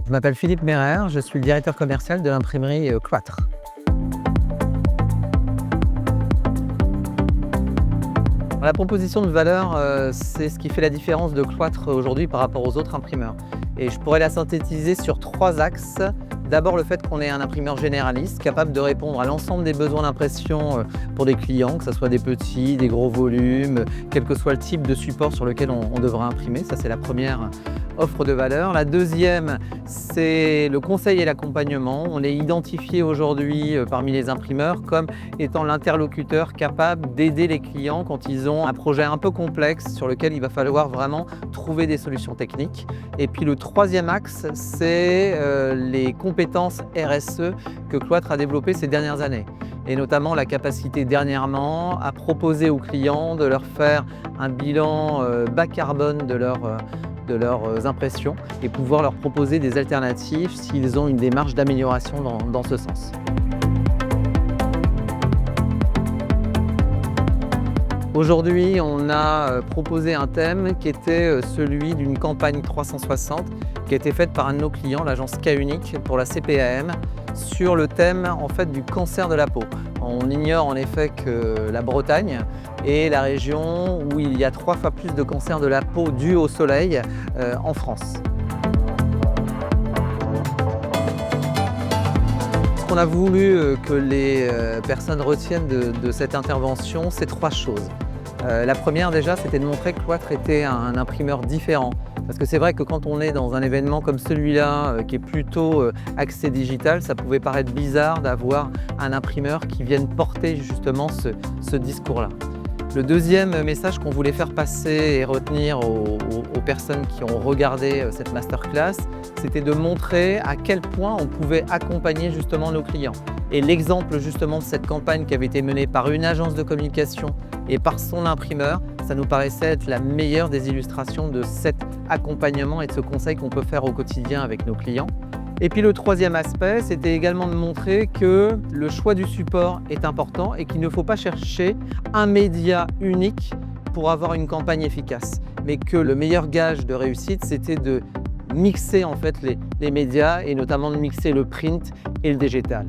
Je m'appelle Philippe Merer, je suis le directeur commercial de l'imprimerie Cloître. La proposition de valeur, c'est ce qui fait la différence de Cloître aujourd'hui par rapport aux autres imprimeurs. Et je pourrais la synthétiser sur 3 axes. D'abord, le fait qu'on est un imprimeur généraliste, capable de répondre à l'ensemble des besoins d'impression pour des clients, que ce soit des petits, des gros volumes, quel que soit le type de support sur lequel on devra imprimer. Ça, c'est la première offre de valeur. La deuxième, c'est le conseil et l'accompagnement. On est identifié aujourd'hui parmi les imprimeurs comme étant l'interlocuteur capable d'aider les clients quand ils ont un projet un peu complexe sur lequel il va falloir vraiment trouver des solutions techniques. Et puis le troisième axe, c'est les compétences RSE que Cloître a développées ces dernières années. Et notamment la capacité dernièrement à proposer aux clients de leur faire un bilan bas carbone de leurs impressions et pouvoir leur proposer des alternatives s'ils ont une démarche d'amélioration dans ce sens. Aujourd'hui, on a proposé un thème qui était celui d'une campagne 360 qui a été faite par un de nos clients, l'agence K-Unique pour la CPAM, sur le thème en fait, du cancer de la peau. On ignore en effet que la Bretagne est la région où il y a 3 fois plus de cancers de la peau dus au soleil en France. Ce qu'on a voulu que les personnes retiennent de cette intervention, c'est 3 choses. La première déjà, c'était de montrer que Cloître était un imprimeur différent. Parce que c'est vrai que quand on est dans un événement comme celui-là, qui est plutôt axé digital, ça pouvait paraître bizarre d'avoir un imprimeur qui vienne porter justement ce discours-là. Le deuxième message qu'on voulait faire passer et retenir aux personnes qui ont regardé cette masterclass, c'était de montrer à quel point on pouvait accompagner justement nos clients. Et l'exemple justement de cette campagne qui avait été menée par une agence de communication et par son imprimeur, ça nous paraissait être la meilleure des illustrations de cet accompagnement et de ce conseil qu'on peut faire au quotidien avec nos clients. Et puis le troisième aspect, c'était également de montrer que le choix du support est important et qu'il ne faut pas chercher un média unique pour avoir une campagne efficace, mais que le meilleur gage de réussite, c'était de mixer en fait les médias et notamment de mixer le print et le digital.